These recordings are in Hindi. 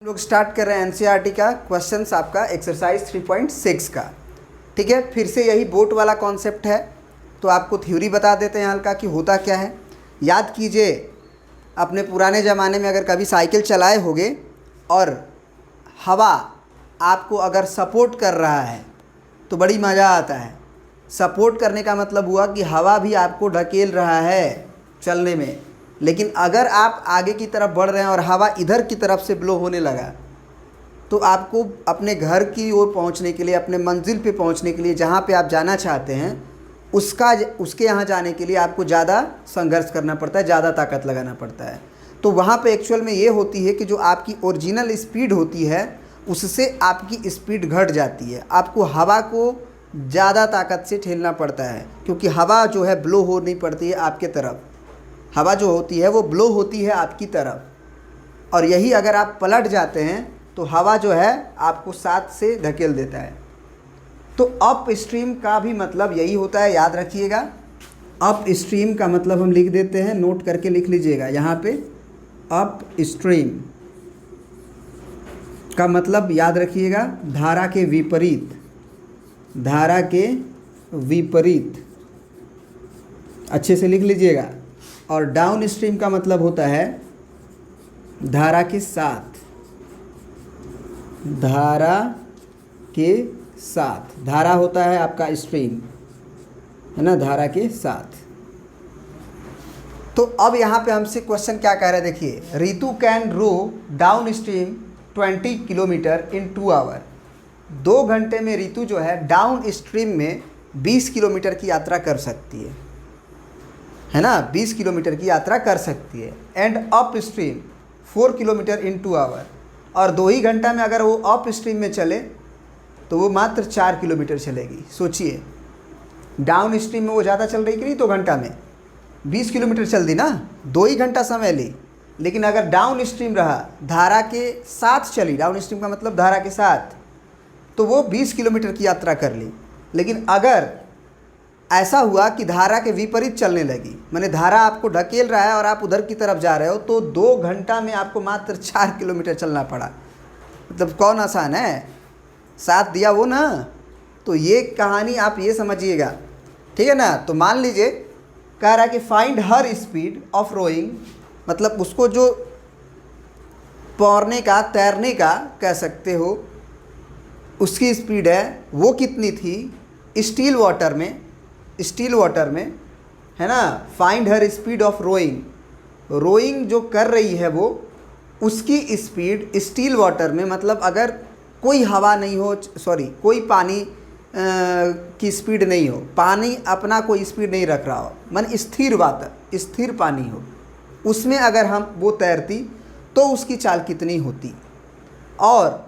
हम लोग स्टार्ट कर रहे हैं एनसीईआरटी का क्वेश्चंस आपका एक्सरसाइज 3.6 का। ठीक है, फिर से यही बोट वाला कॉन्सेप्ट है। तो आपको थ्योरी बता देते हैं हल्का कि होता क्या है। याद कीजिए, अपने पुराने ज़माने में अगर कभी साइकिल चलाए होगे और हवा आपको अगर सपोर्ट कर रहा है तो बड़ी मज़ा आता है। सपोर्ट करने का मतलब हुआ कि हवा भी आपको ढकेल रहा है चलने में। लेकिन अगर आप आगे की तरफ बढ़ रहे हैं और हवा इधर की तरफ से ब्लो होने लगा तो आपको अपने घर की ओर पहुंचने के लिए, अपने मंजिल पे पहुंचने के लिए, जहां पे आप जाना चाहते हैं उसके यहाँ जाने के लिए आपको ज़्यादा संघर्ष करना पड़ता है, ज़्यादा ताकत लगाना पड़ता है। तो वहाँ पे एक्चुअल में ये होती है कि जो आपकी ओरिजिनल स्पीड होती है उससे आपकी स्पीड घट जाती है। आपको हवा को ज़्यादा ताकत से ठेलना पड़ता है, क्योंकि हवा जो है ब्लो होनी पड़ती है आपके तरफ। हवा जो होती है वो ब्लो होती है आपकी तरफ, और यही अगर आप पलट जाते हैं तो हवा जो है आपको साथ से धकेल देता है। तो अप स्ट्रीम का भी मतलब यही होता है, याद रखिएगा। अप स्ट्रीम का मतलब हम लिख देते हैं, नोट करके लिख लीजिएगा यहाँ पे। अप स्ट्रीम का मतलब याद रखिएगा, धारा के विपरीत। धारा के विपरीत अच्छे से लिख लीजिएगा। और डाउन स्ट्रीम का मतलब होता है धारा के साथ। धारा के साथ, धारा होता है आपका स्ट्रीम, है ना, धारा के साथ। तो अब यहाँ पे हमसे क्वेश्चन क्या कह रहे हैं, देखिए। Ritu can row downstream 20 kilometre in 2 hour. 2 घंटे में रितु जो है डाउन स्ट्रीम में 20 किलोमीटर की यात्रा कर सकती है ना, 20 किलोमीटर की यात्रा कर सकती है। And upstream 4 kilometre in 2 hour. और 2 ही घंटा में अगर वो अप स्ट्रीम में चले तो वो मात्र 4 किलोमीटर चलेगी। सोचिए, डाउन स्ट्रीम में वो ज़्यादा चल रही कि नहीं, 2 घंटा में 20 किलोमीटर चल दी ना, 2 ही घंटा समय ली। लेकिन अगर डाउन स्ट्रीम रहा, धारा के साथ चली, डाउन स्ट्रीम का मतलब धारा के साथ, तो वो 20 किलोमीटर की यात्रा कर ली। लेकिन अगर ऐसा हुआ कि धारा के विपरीत चलने लगी, माने धारा आपको ढकेल रहा है और आप उधर की तरफ जा रहे हो, तो 2 घंटा में आपको मात्र 4 किलोमीटर चलना पड़ा। मतलब कौन आसान है, साथ दिया वो ना। तो ये कहानी आप ये समझिएगा, ठीक है ना। तो मान लीजिए कह रहा है कि find her speed of rowing, मतलब उसको जो पौरने का, तैरने का कह सकते हो, उसकी स्पीड है वो कितनी थी स्टील वाटर में, स्टील वाटर में, है ना। Find her speed of rowing, rowing जो कर रही है वो, उसकी स्पीड स्टील वाटर में, मतलब अगर कोई हवा नहीं हो, सॉरी, कोई पानी की स्पीड नहीं हो, पानी अपना कोई स्पीड नहीं रख रहा हो, मन स्थिर वाटर, स्थिर पानी हो, उसमें अगर हम वो तैरती तो उसकी चाल कितनी होती। और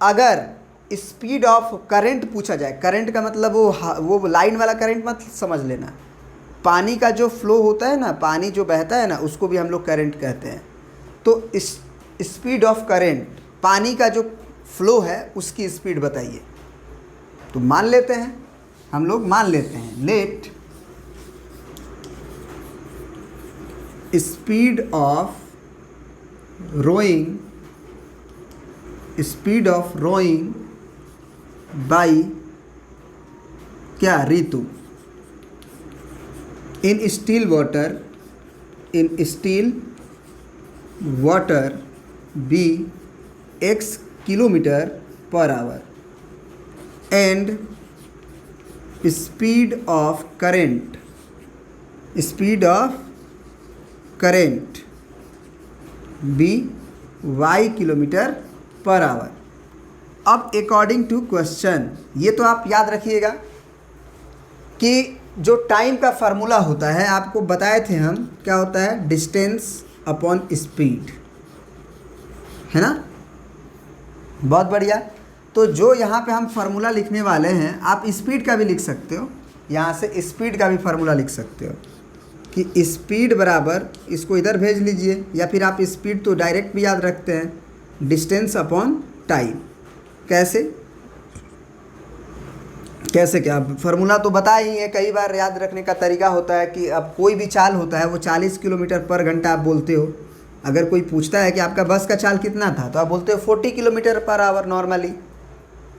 अगर स्पीड ऑफ करंट पूछा जाए, करंट का मतलब वो लाइन वाला करंट मत समझ लेना, पानी का जो फ्लो होता है ना, पानी जो बहता है ना, उसको भी हम लोग करंट कहते हैं। तो इस स्पीड ऑफ करंट, पानी का जो फ्लो है उसकी स्पीड बताइए। तो मान लेते हैं, हम लोग मान लेते हैं, let speed of rowing, speed of rowing be क्या, Ritu, in still water, in still water be x kilometre पर hour, and speed of current, speed of current be y kilometre पर आवर। अब अकॉर्डिंग टू क्वेश्चन, ये तो आप याद रखिएगा कि जो टाइम का फार्मूला होता है, आपको बताए थे हम, क्या होता है, डिस्टेंस अपॉन स्पीड, है ना। बहुत बढ़िया। तो जो यहाँ पे हम फार्मूला लिखने वाले हैं, आप स्पीड का भी लिख सकते हो, यहाँ से स्पीड का भी फार्मूला लिख सकते हो कि स्पीड बराबर, इसको इधर भेज लीजिए, या फिर आप स्पीड तो डायरेक्ट भी याद रखते हैं, डिस्टेंस अपॉन टाइम। कैसे कैसे क्या, फार्मूला तो बता ही है, कई बार याद रखने का तरीका होता है कि अब कोई भी चाल होता है वो 40 किलोमीटर पर घंटा आप बोलते हो, अगर कोई पूछता है कि आपका बस का चाल कितना था, तो आप बोलते हो 40 किलोमीटर पर आवर नॉर्मली,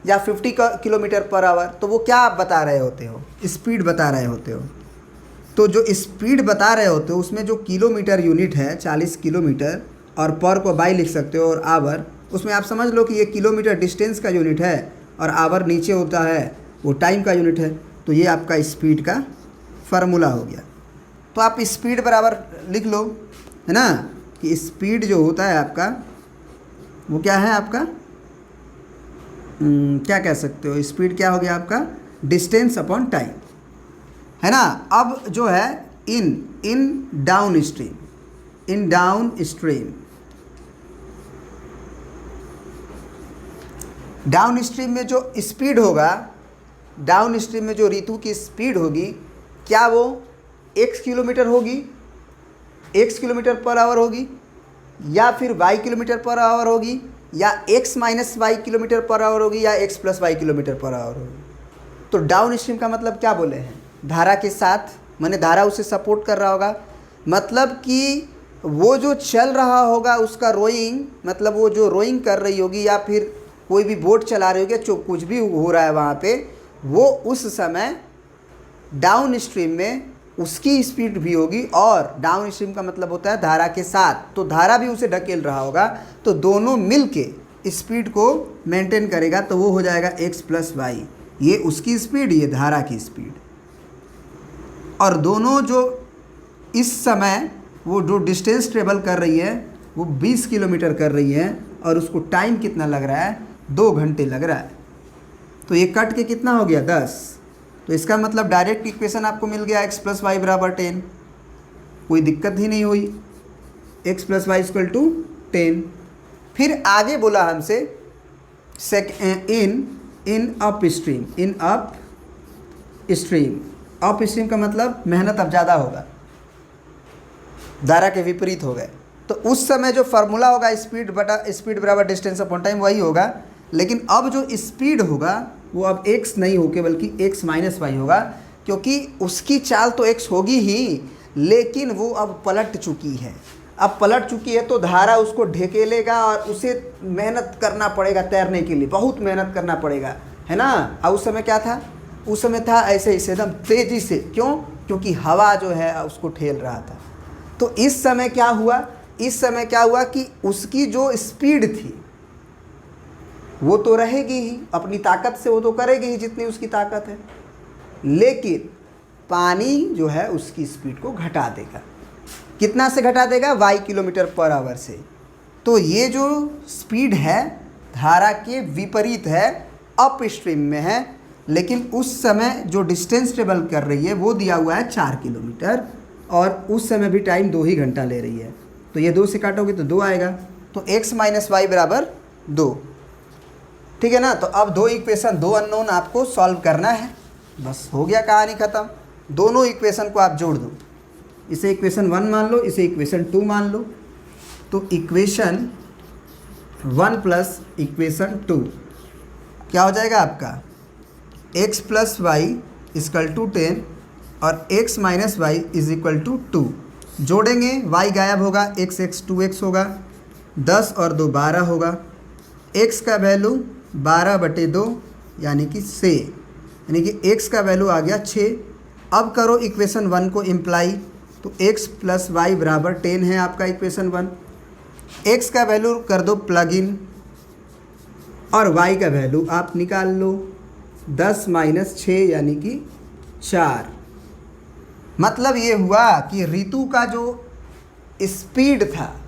या 50 किलोमीटर पर आवर। तो वो क्या आप बता रहे होते हो? स्पीड बता रहे होते हो। तो जो स्पीड बता रहे होते हो उसमें जो किलोमीटर यूनिट है 40 किलोमीटर, और पर को बाई लिख सकते हो, और आवर, उसमें आप समझ लो कि ये किलोमीटर डिस्टेंस का यूनिट है और आवर नीचे होता है वो टाइम का यूनिट है। तो ये आपका स्पीड का फार्मूला हो गया। तो आप स्पीड बराबर लिख लो, है ना, कि स्पीड जो होता है आपका वो क्या है आपका, क्या कह सकते हो, स्पीड क्या हो गया आपका, डिस्टेंस अपॉन टाइम, है ना। अब जो है इन डाउन स्ट्रीम में जो स्पीड होगा, डाउन स्ट्रीम में जो ऋतु की स्पीड होगी, क्या वो x किलोमीटर होगी, x किलोमीटर पर आवर होगी, या फिर y किलोमीटर पर आवर होगी, या x माइनस वाई किलोमीटर पर आवर होगी, या x प्लस वाई किलोमीटर पर आवर होगी। तो डाउन स्ट्रीम का मतलब क्या बोले हैं, धारा के साथ, माने धारा उसे सपोर्ट कर रहा होगा, मतलब कि वो जो चल रहा होगा उसका रोइंग, मतलब वो जो रोइंग कर रही होगी या फिर कोई भी बोट चला रही होगी, जो कुछ भी हो रहा है वहाँ पे, वो उस समय डाउन स्ट्रीम में उसकी स्पीड भी होगी, और डाउन स्ट्रीम का मतलब होता है धारा के साथ, तो धारा भी उसे ढकेल रहा होगा, तो दोनों मिल के स्पीड को मेंटेन करेगा, तो वो हो जाएगा x प्लस वाई। ये उसकी स्पीड, ये धारा की स्पीड, और दोनों जो इस समय वो जो डिस्टेंस ट्रेवल कर रही है वो 20 किलोमीटर कर रही है, और उसको टाइम कितना लग रहा है, 2 घंटे लग रहा है। तो ये कट के कितना हो गया, 10। तो इसका मतलब डायरेक्ट इक्वेशन आपको मिल गया x प्लस वाई बराबर 10, कोई दिक्कत ही नहीं हुई, x plus y equal to 10। फिर आगे बोला हमसे इन अप स्ट्रीम का मतलब मेहनत अब ज़्यादा होगा, धारा के विपरीत हो गए, तो उस समय जो फार्मूला होगा स्पीड बराबर डिस्टेंस अपॉन टाइम वही होगा, लेकिन अब जो स्पीड होगा वो अब x नहीं होके बल्कि x माइनस वाई होगा, क्योंकि उसकी चाल तो x होगी ही, लेकिन वो अब पलट चुकी है। अब पलट चुकी है तो धारा उसको ढकेलेगा और उसे मेहनत करना पड़ेगा तैरने के लिए, बहुत मेहनत करना पड़ेगा, है ना। और उस समय क्या था, उस समय था ऐसे ही एकदम तेज़ी से, क्यों, क्योंकि हवा जो है उसको ठेल रहा था। तो इस समय क्या हुआ कि उसकी जो स्पीड थी वो तो रहेगी ही, अपनी ताकत से वो तो करेगी ही जितनी उसकी ताकत है, लेकिन पानी जो है उसकी स्पीड को घटा देगा। कितना से घटा देगा, y किलोमीटर पर आवर से। तो ये जो स्पीड है धारा के विपरीत है, अप स्ट्रीम में है, लेकिन उस समय जो डिस्टेंस ट्रेवल कर रही है वो दिया हुआ है 4 किलोमीटर, और उस समय भी टाइम 2 ही घंटा ले रही है। तो ये 2 से काटोगे तो 2 आएगा, तो x माइनस वाई बराबर 2, ठीक है ना। तो अब 2 इक्वेशन, 2 अननोन आपको सॉल्व करना है, बस हो गया, कहानी ख़त्म। दोनों इक्वेशन को आप जोड़ दो, इसे इक्वेशन 1 मान लो, इसे इक्वेशन 2 मान लो। तो इक्वेशन 1 प्लस इक्वेशन 2 क्या हो जाएगा आपका, x plus y equal to 10 और x minus y is equal to 2। जोड़ेंगे, y गायब होगा, x 2x होगा, 10 और 2 12 होगा, x का वैल्यू 12/2 यानी कि 6, यानी कि x का वैल्यू आ गया 6। अब करो इक्वेशन 1 को इम्प्लाई, तो x प्लस वाई बराबर 10 है आपका इक्वेशन 1। x का वैल्यू कर दो प्लग इन, और y का वैल्यू आप निकाल लो, 10 माइनस 6 यानी कि 4। मतलब ये हुआ कि ऋतु का जो स्पीड था,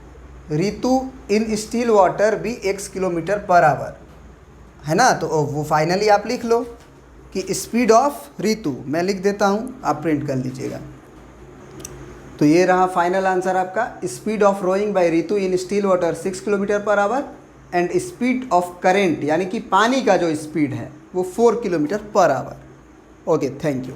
ऋतु इन स्टिल वाटर भी x किलोमीटर पर आवर, है ना। तो वो फाइनली आप लिख लो कि स्पीड ऑफ ऋतु, मैं लिख देता हूँ, आप प्रिंट कर लीजिएगा। तो ये रहा फाइनल आंसर आपका, speed of rowing by Ritu in still water 6 kilometre पर hour, and speed of current यानी कि पानी का जो स्पीड है वो 4 kilometre per hour. Okay, thank you.